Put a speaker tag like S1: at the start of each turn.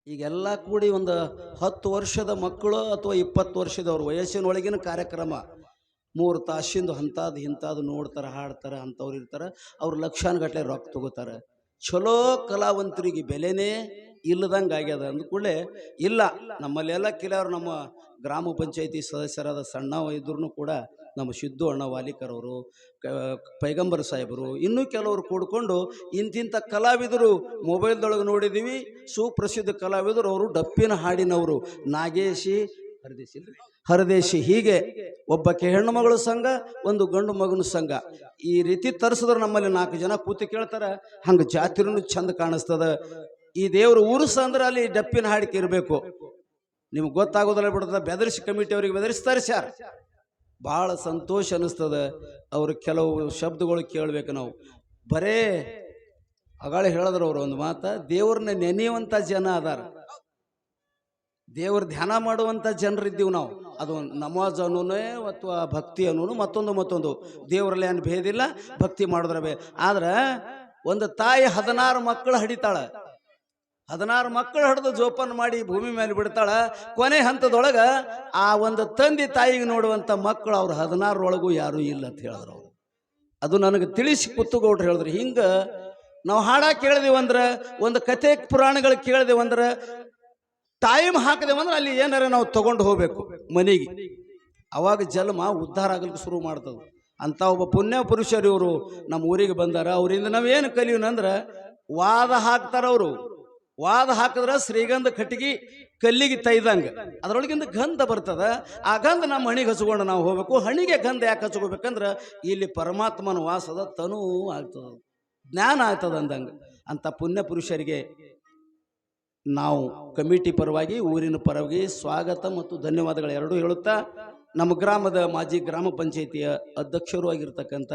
S1: ಈಗೆಲ್ಲ ಕೂಡಿ ಒಂದು 10 ವರ್ಷದ ಮಕ್ಕಳು ಅಥವಾ 20 ವರ್ಷದವ್ರು ವಯಸ್ಸಿನೊಳಗಿನ ಕಾರ್ಯಕ್ರಮ 3 ತಾಸಿಂದು ಅಂಥದ್ದು ಇಂಥದ್ದು ನೋಡ್ತಾರೆ, ಹಾಡ್ತಾರೆ, ಅಂಥವ್ರು ಇರ್ತಾರೆ. ಅವ್ರು ಲಕ್ಷಾನುಗಟ್ಟಲೆ ರೊಕ್ಕ ತಗೋತಾರೆ. ಚಲೋ ಕಲಾವಂತರಿಗೆ ಬೆಲೆನೇ ಇಲ್ಲದಂಗೆ ಆಗ್ಯದ ಅಂದ್ಕೂಡಲೇ ಇಲ್ಲ. ನಮ್ಮಲ್ಲೆಲ್ಲ ಕೆಲವರು ನಮ್ಮ ಗ್ರಾಮ ಪಂಚಾಯತಿ ಸದಸ್ಯರಾದ ಸಣ್ಣವ ಇದ್ರೂ ಕೂಡ ನಮ್ಮ ಸಿದ್ದು ಅಣ್ಣ ವಾಲಿಕರ್ ಅವರು, ಪೈಗಂಬರ್ ಸಾಹೇಬರು, ಇನ್ನೂ ಕೆಲವರು ಕೂಡ್ಕೊಂಡು ಇಂತಿಂಥ ಕಲಾವಿದರು ಮೊಬೈಲ್ದೊಳಗೆ ನೋಡಿದ್ದೀವಿ. ಸುಪ್ರಸಿದ್ಧ ಕಲಾವಿದರು ಅವರು, ಡಪ್ಪಿನ ಹಾಡಿನವರು, ನಾಗೇಶಿ ಹರದೇಶಿ, ಹೀಗೆ ಒಬ್ಬಕ್ಕೆ ಹೆಣ್ಣು ಮಗಳ ಸಂಘ, ಒಂದು ಗಂಡು ಮಗನ ಸಂಘ, ಈ ರೀತಿ ತರಿಸಿದ್ರೆ ನಮ್ಮಲ್ಲಿ 4 ಜನ ಕೂತು ಕೇಳ್ತಾರೆ. ಹಂಗೆ ಜಾತ್ರೆನೂ ಚಂದ ಕಾಣಿಸ್ತದ. ಈ ದೇವ್ರ ಉರುಸ ಅಂದ್ರೆ ಅಲ್ಲಿ ಡಪ್ಪಿನ ಹಾಡಿಕೆ ಇರಬೇಕು. ನಿಮ್ಗೆ ಗೊತ್ತಾಗೋದಲ್ಲ ಬಿಡ್ತದ. ಬೆದರಿಸಿ ಕಮಿಟಿ ಅವ್ರಿಗೆ ಬೆದರಿಸ್ತಾರೆ ಸರ್. ಭಾಳ ಸಂತೋಷ ಅನಿಸ್ತದ. ಅವ್ರ ಕೆಲವು ಶಬ್ದಗಳು ಕೇಳಬೇಕು ನಾವು. ಬರೇ ಅಗಾಳೆ ಹೇಳಿದ್ರು ಅವರು ಒಂದು ಮಾತ, ದೇವ್ರನ್ನ ನೆನೆಯುವಂಥ ಜನ ಅದಾರ, ದೇವ್ರ ಧ್ಯಾನ ಮಾಡುವಂಥ ಜನರಿದ್ದೀವಿ ನಾವು. ಅದು ನಮಾಜ್ ಅನ್ನೋನೇ ಅಥವಾ ಭಕ್ತಿ ಅನ್ನೋನು ಮತ್ತೊಂದು ದೇವರಲ್ಲಿ ಏನು ಭೇದಿಲ್ಲ, ಭಕ್ತಿ ಮಾಡಿದ್ರೆ ಆದ್ರೆ ಒಂದು ತಾಯಿ 16 ಮಕ್ಕಳು ಹಡಿತಾಳ, 16 ಮಕ್ಕಳು ಹಿಡಿದು ಜೋಪಾನ ಮಾಡಿ ಭೂಮಿ ಮೇಲೆ ಬಿಡ್ತಾಳ. ಕೊನೆ ಹಂತದೊಳಗೆ ಆ ಒಂದು ತಂದೆ ತಾಯಿಗೆ ನೋಡುವಂಥ ಮಕ್ಕಳು ಅವ್ರು 16 ಯಾರೂ ಇಲ್ಲ ಅಂತ ಹೇಳಿದ್ರು ಅವರು. ಅದು ನನಗೆ ತಿಳಿಸಿ ಕುತ್ತುಗೌಡ್ರು ಹೇಳಿದ್ರು. ಹಿಂಗೆ ನಾವು ಹಾಡ ಕೇಳಿದೆವಂದ್ರೆ, ಒಂದು ಕಥೆ ಪುರಾಣಗಳು ಕೇಳಿದೆವಂದ್ರೆ, ಟೈಮ್ ಹಾಕಿದೆವಂದ್ರೆ ಅಲ್ಲಿ ಏನಾರ ನಾವು ತಗೊಂಡು ಹೋಗ್ಬೇಕು ಮನೆಗೆ. ಅವಾಗ ಜನ್ಮ ಉದ್ಧಾರ ಆಗಲಿಕ್ಕೆ ಶುರು ಮಾಡ್ತದೆ. ಅಂತ ಒಬ್ಬ ಪುಣ್ಯ ಪುರುಷರು ಇವರು ನಮ್ಮ ಊರಿಗೆ ಬಂದಾರ. ಅವರಿಂದ ನಾವೇನು ಕಲಿಯೋಣಂದ್ರೆ, ವಾದ ಹಾಕ್ತಾರ ಅವರು. ವಾದ ಹಾಕಿದ್ರೆ ಶ್ರೀಗಂಧ ಕಟ್ಟಿಗೆ ಕಲ್ಲಿಗೆ ತೈದಂಗೆ ಅದರೊಳಗಿಂದ ಗಂಧ ಬರ್ತದ. ಆ ಗಂಧ ನಮ್ಮ ಹಣಿಗೆ ಹಚ್ಕೊಂಡು ನಾವು ಹೋಗ್ಬೇಕು. ಹಣಿಗೆ ಗಂಧ ಯಾಕೆ ಹಚ್ಕೋಬೇಕಂದ್ರೆ ಇಲ್ಲಿ ಪರಮಾತ್ಮನ ವಾಸದ ತನೂ ಆಗ್ತದ, ಜ್ಞಾನ ಆಗ್ತದ ಅಂದಂಗೆ. ಅಂತ ಪುಣ್ಯ ಪುರುಷರಿಗೆ ನಾವು ಕಮಿಟಿ ಪರವಾಗಿ, ಊರಿನ ಪರವಾಗಿ ಸ್ವಾಗತ ಮತ್ತು ಧನ್ಯವಾದಗಳು ಎರಡೂ ಹೇಳುತ್ತಾ, ನಮ್ಮ ಗ್ರಾಮದ ಮಾಜಿ ಗ್ರಾಮ ಪಂಚಾಯಿತಿಯ ಅಧ್ಯಕ್ಷರು ಆಗಿರ್ತಕ್ಕಂಥ